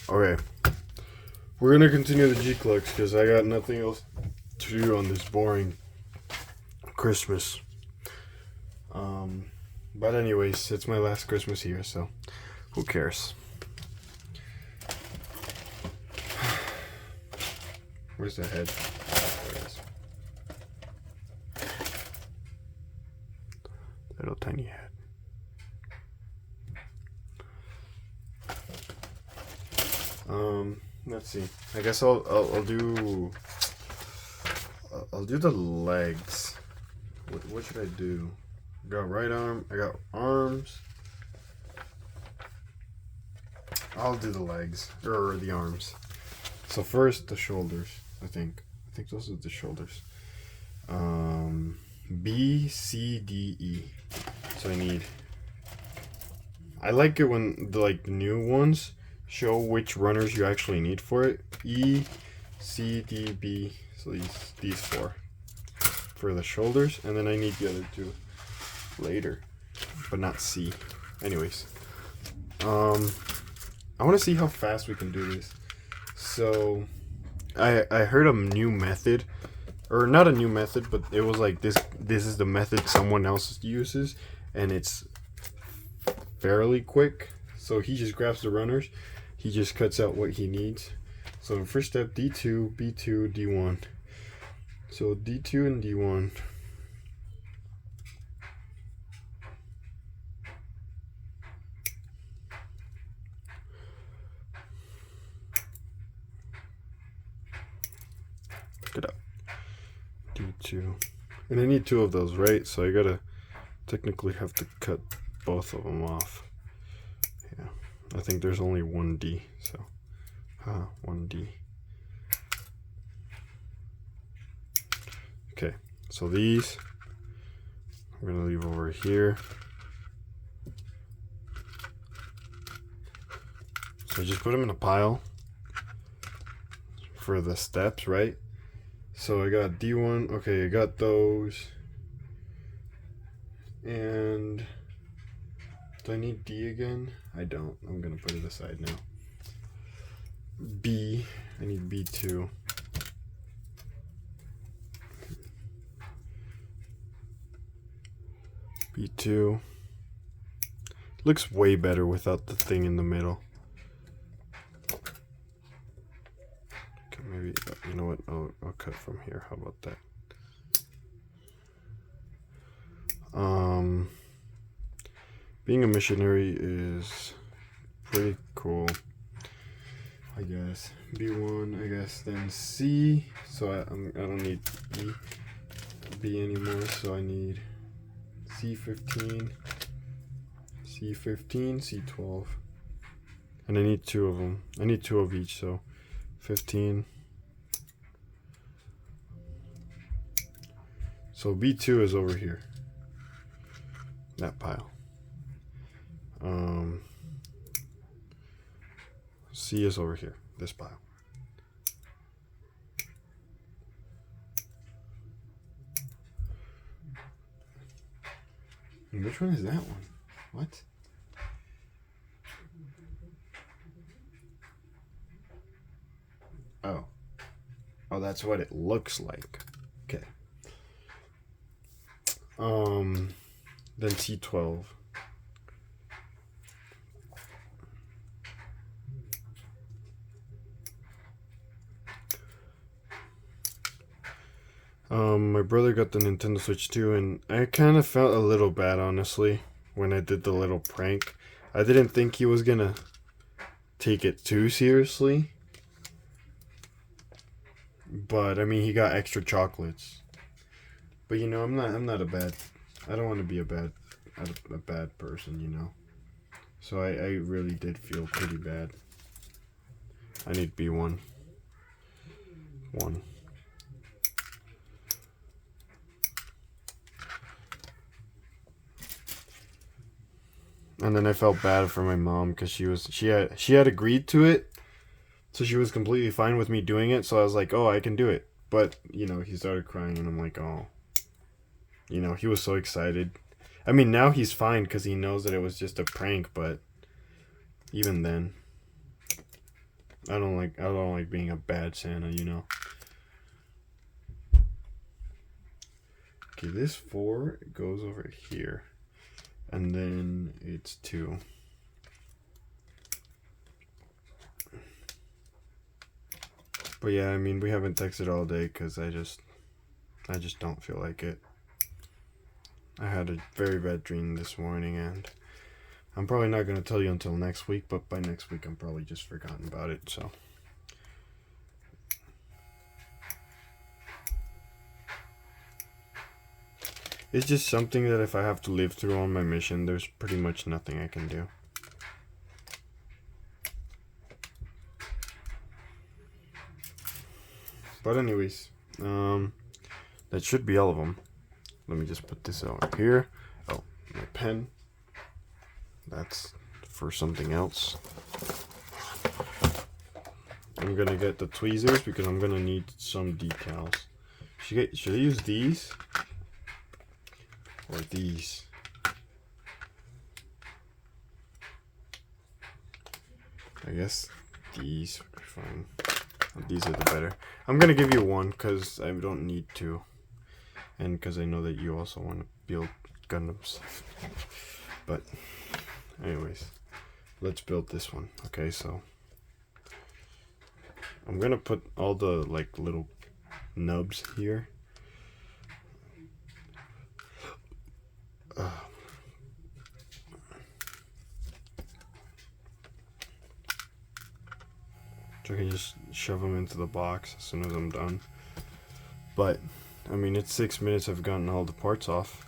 Okay, we're gonna continue the G-Clux because I got nothing else to do on this boring Christmas. But anyways, it's my last Christmas here, so who cares? Where's the head? There it is. Little tiny head. Let's see. I guess I'll do the legs. What should I do? I got right arm. I got arms. I'll do the legs or the arms. So first the shoulders. I think those are the shoulders. B, C, D, E. So I like it when the new ones show which runners you actually need for it. E, C, D, B. So these four for the shoulders, and then I need the other two later, but not C. Anyways, I want to see how fast we can do this. So I heard a new method, or not a new method, but it was like this is the method someone else uses, and it's fairly quick. So he just grabs the runners, he just cuts out what he needs. So first step, D2, B2, D1. So D2 and D1. Get up. D2. And I need two of those, right? So I gotta technically have to cut both of them off. Yeah. I think there's only one D, so. One D. Okay, so these I'm gonna leave over here. So just put them in a pile for the steps, right? So I got D1. Okay, I got those. And do I need D again? I don't. I'm gonna put it aside now. B. I need B2. B2. Looks way better without the thing in the middle. Okay, maybe, you know what? I'll cut from here. How about that? Being a missionary is pretty cool, I guess. B1, I guess, then C. So I don't need B anymore, so I need C15, C15, C12. And I need two of them. I need two of each, so 15. So B2 is over here. That pile. C is over here, this pile. And which one is that one? What? Oh. Oh, that's what it looks like. Okay. Then C12. My brother got the Nintendo Switch too, and I kind of felt a little bad, honestly, when I did the little prank. I didn't think he was gonna take it too seriously, but I mean, he got extra chocolates. But you know, I'm not a bad. I don't want to be a bad person, you know. So I really did feel pretty bad. I need B1. 1. And then I felt bad for my mom because she had agreed to it, so she was completely fine with me doing it. So I was like, oh, I can do it. But you know, he started crying, and I'm like, oh, you know, he was so excited. I mean, now he's fine because he knows that it was just a prank. But even then, I don't like being a bad Santa, you know. Okay, this 4 goes over here. And then it's 2. But yeah, I mean, we haven't texted all day because I just don't feel like it. I had a very bad dream this morning, and I'm probably not going to tell you until next week, but by next week I'm probably just forgotten about it, so. It's just something that if I have to live through on my mission, there's pretty much nothing I can do. But anyways, that should be all of them. Let me just put this over here. Oh, my pen. That's for something else. I'm gonna get the tweezers because I'm gonna need some decals. Should I use these? Or these? I guess these would be fine. These are the better. I'm gonna give you one because I don't need to. And because I know that you also want to build Gundams. But anyways, let's build this one. Okay, so I'm gonna put all the like little nubs here. So I can just shove them into the box as soon as I'm done. But I mean, it's 6 minutes. I've gotten all the parts off.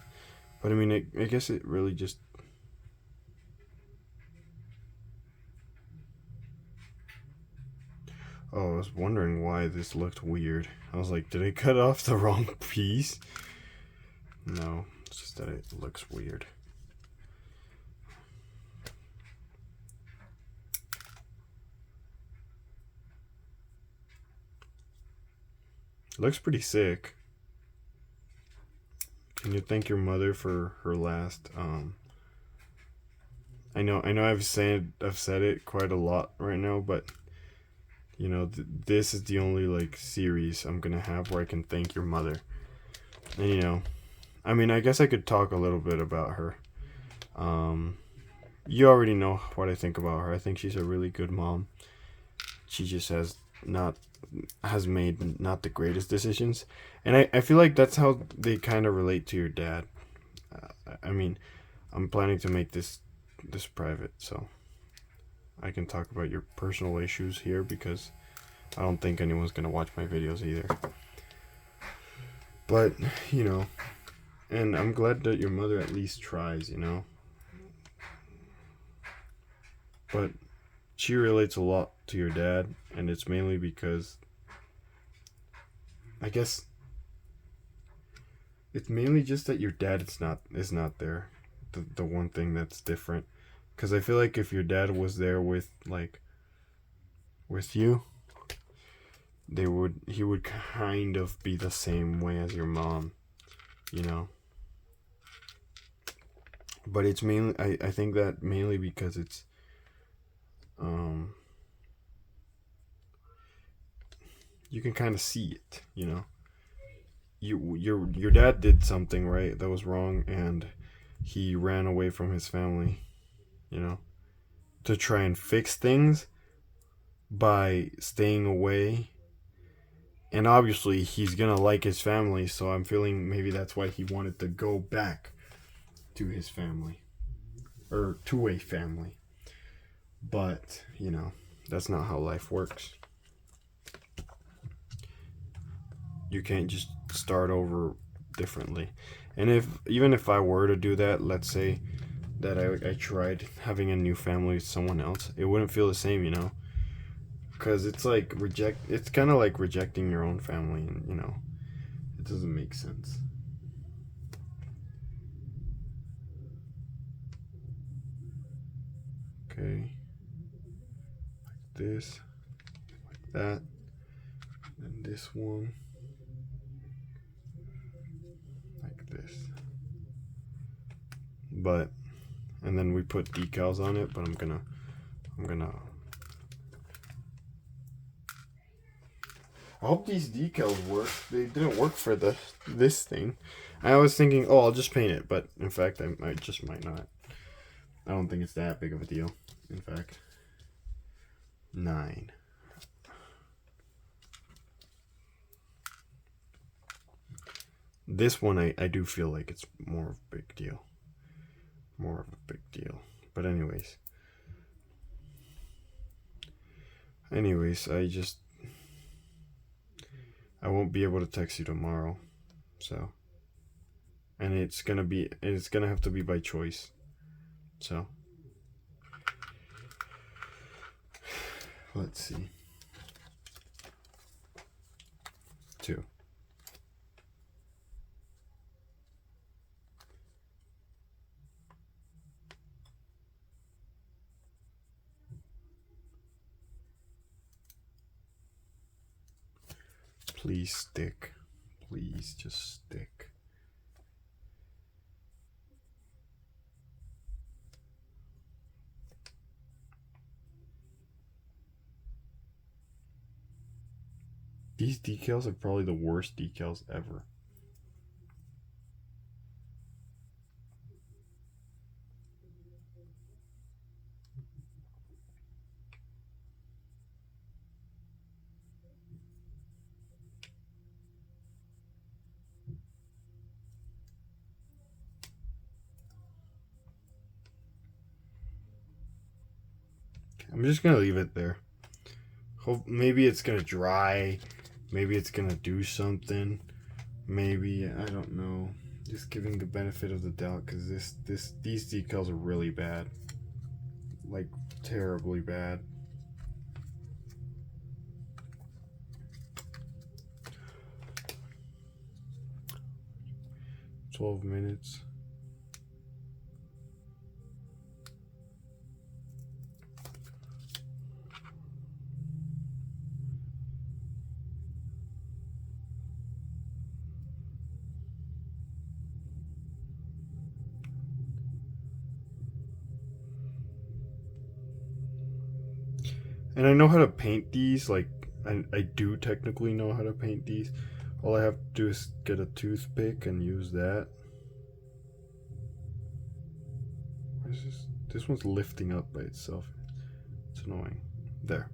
But I mean, I guess it really just. Oh, I was wondering why this looked weird. I was like, did I cut off the wrong piece? No, it's just that it looks weird. It looks pretty sick. Can you thank your mother for her last I know I've said it quite a lot right now, but you know, this is the only like series I'm gonna have where I can thank your mother. And you know, I mean, I guess I could talk a little bit about her. You already know what I think about her. I think she's a really good mom. She just has made not the greatest decisions, and I feel like that's how they kind of relate to your dad. I mean, I'm planning to make this private, so I can talk about your personal issues here because I don't think anyone's gonna watch my videos either. But you know, and I'm glad that your mother at least tries, you know. But she relates a lot to your dad, and it's mainly because I guess it's mainly just that your dad is not there. The one thing that's different, because I feel like if your dad was there with you, he would kind of be the same way as your mom, you know. But it's mainly I think that mainly because it's you can kind of see it, you know. Your dad did something right that was wrong, and he ran away from his family, you know, to try and fix things by staying away. And obviously he's gonna like his family, so I'm feeling maybe that's why he wanted to go back to his family, or to a family. But you know, that's not how life works. You can't just start over differently. And even if I were to do that, let's say that I tried having a new family with someone else, it wouldn't feel the same, you know, because it's like it's kind of like rejecting your own family, and you know, it doesn't make sense. Okay, like this, like that, and this one like this. But and then we put decals on it, but I'm gonna I hope these decals work. They didn't work for this thing. I was thinking, oh, I'll just paint it, but in fact, I might not. I don't think it's that big of a deal. In fact, 9. This one, I do feel like it's more of a big deal. More of a big deal. But anyways, I won't be able to text you tomorrow, so, and it's gonna have to be by choice, so, let's see, 2. Please stick. Please just stick. These decals are probably the worst decals ever. I'm just gonna leave it there. Hope maybe it's gonna dry. Maybe it's gonna do something. Maybe, I don't know. Just giving the benefit of the doubt, because these decals are really bad. Like, terribly bad. "12 minutes. And I know how to paint these, like, I do technically know how to paint these. All I have to do is get a toothpick and use that. Why is this? This one's lifting up by itself. It's annoying. There.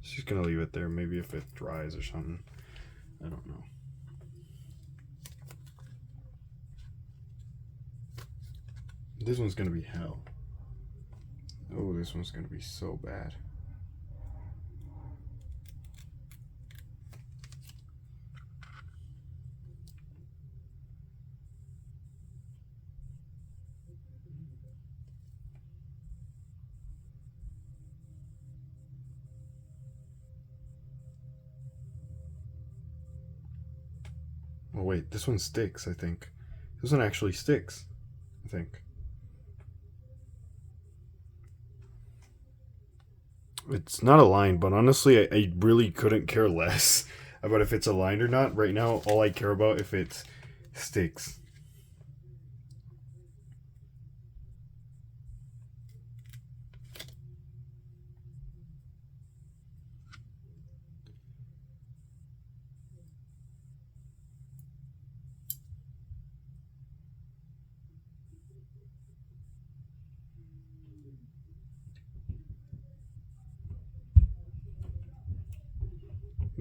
Just gonna leave it there. Maybe if it dries or something. I don't know. This one's gonna be hell. Oh, this one's gonna be so bad. Oh wait, this one sticks, I think. This one actually sticks, I think. It's not aligned, but honestly, I really couldn't care less about if it's aligned or not. Right now, all I care about if it sticks.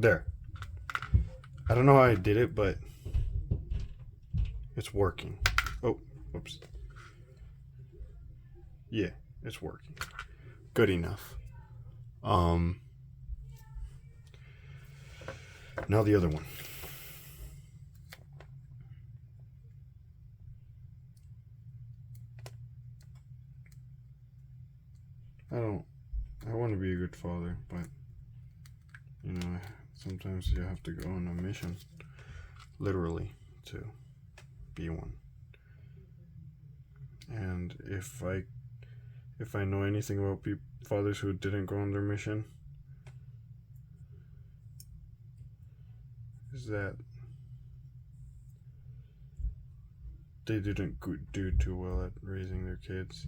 There. I don't know how I did it, but it's working. Oh, whoops. Yeah, it's working. Good enough. Now the other one. I want to be a good father, but, you know, sometimes you have to go on a mission, literally, to be one. And if I know anything about fathers who didn't go on their mission, is that they didn't do too well at raising their kids.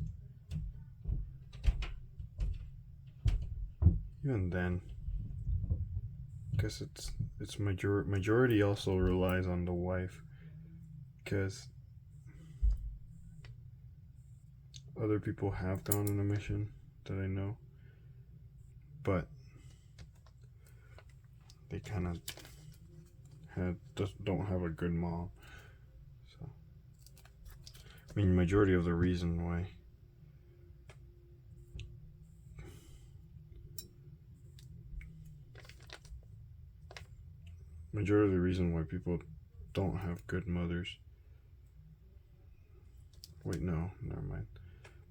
Even then, because it's majority also relies on the wife, because other people have gone on a mission that I know, but they kind of don't have a good mom. So I mean, majority of the reason why people don't have good mothers. Wait, no, never mind.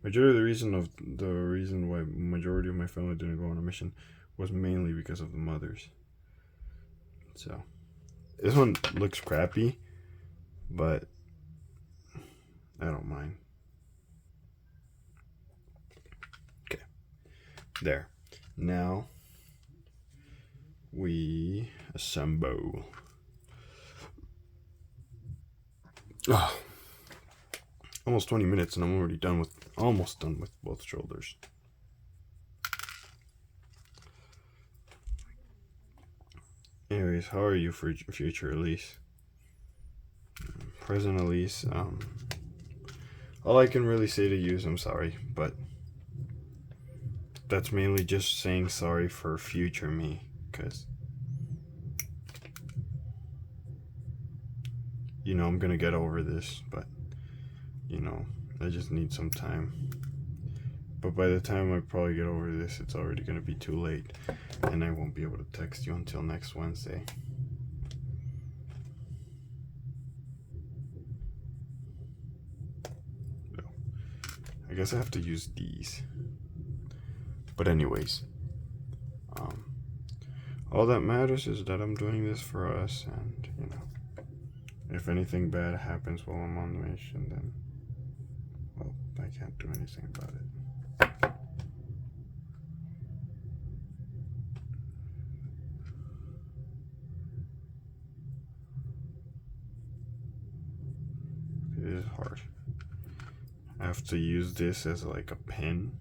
Majority of the reason why majority of my family didn't go on a mission was mainly because of the mothers. So this one looks crappy, but I don't mind. Okay, there. Now we assemble. Oh, almost 20 minutes and I'm already almost done with both shoulders. Anyways, how are you for future Elise? Present Elise, all I can really say to you is I'm sorry, but that's mainly just saying sorry for future me, because you know I'm gonna get over this, but you know I just need some time. But by the time I probably get over this, it's already gonna be too late, and I won't be able to text you until next Wednesday. So, I guess I have to use these. But anyways, all that matters is that I'm doing this for us, and you know, if anything bad happens while I'm on the mission, then well, I can't do anything about it. It is hard. I have to use this as like a pen,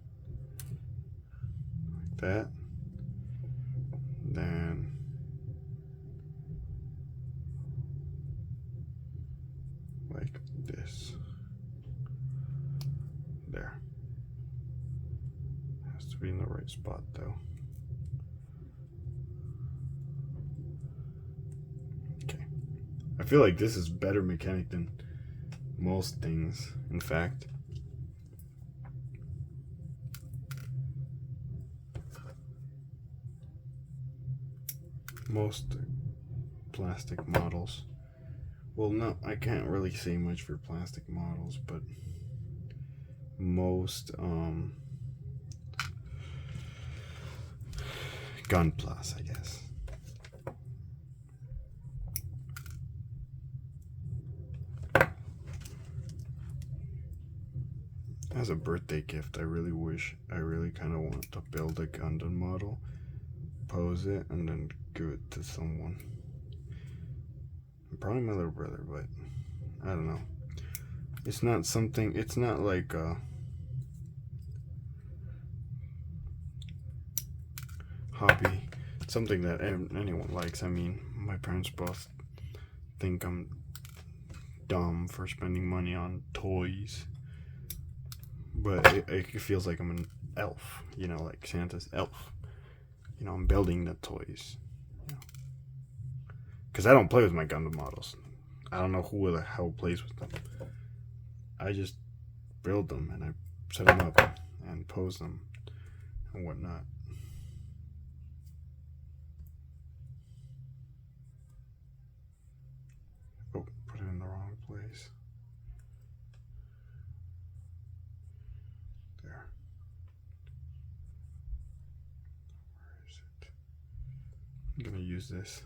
like that. Then like this. There. Has to be in the right spot though. Okay. I feel like this is better mechanic than most things, in fact. Most plastic models. Well, no, I can't really say much for plastic models, but most Gunplas, I guess. As a birthday gift, I really kind of want to build a Gundam model, pose it, and then give it to someone. Probably my little brother, but I don't know. It's not like a hobby, something that anyone likes. I mean, my parents both think I'm dumb for spending money on toys, but it feels like I'm an elf, you know, like Santa's elf. You know, I'm building the toys, you know, because I don't play with my Gundam models. I don't know who the hell plays with them. I just build them and I set them up and pose them and whatnot. Oh, put it in the wrong place. There. Where is it? I'm gonna use this.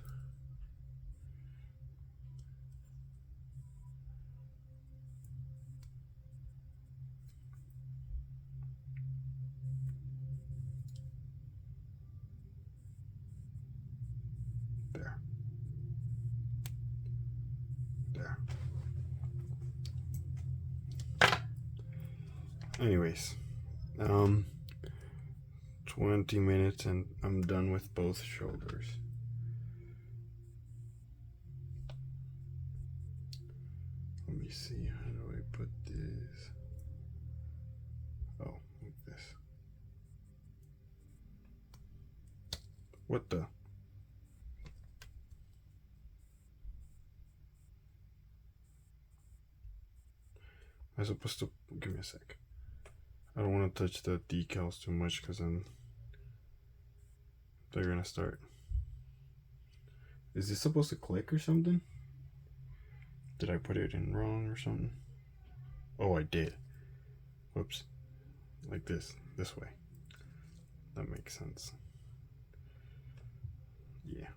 There. There. Anyways, 20 minutes and I'm done with both shoulders. Let me see, how do I put this? Oh, like this. What the? Am I supposed to, give me a sec. I don't want to touch the decals too much because then they're gonna start. Is this supposed to click or something? Did I put it in wrong or something? Oh, I did. Whoops. Like this way. That makes sense. Yeah.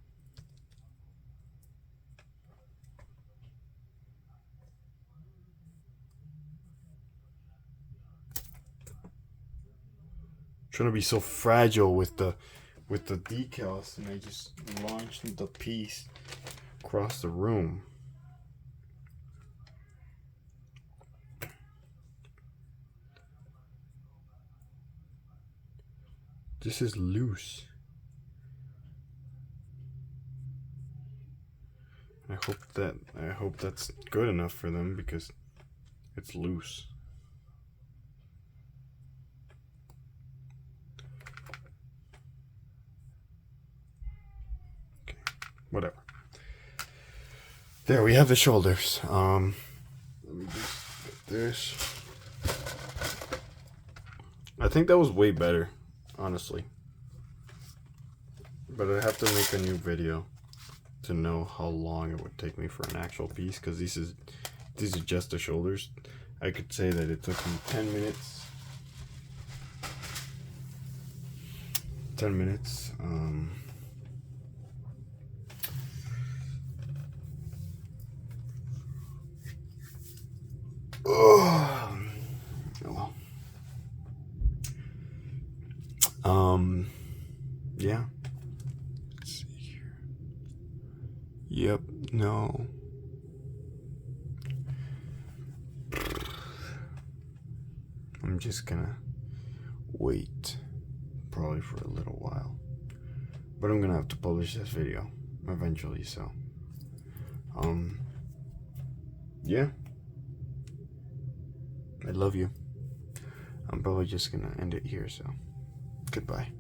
Trying to be so fragile with the decals, and I just launched the piece across the room. This is loose. I hope that's good enough for them because it's loose. Okay, whatever. There we have the shoulders. Let me just get this. I think that was way better, honestly. But I have to make a new video to know how long it would take me for an actual piece, because these are just the shoulders. I could say that it took me 10 minutes. 10 minutes. Oh well. Yeah. Let's see here. Yep, no. I'm just gonna wait probably for a little while. But I'm gonna have to publish this video eventually, so yeah. I love you. I'm probably just gonna end it here, so goodbye.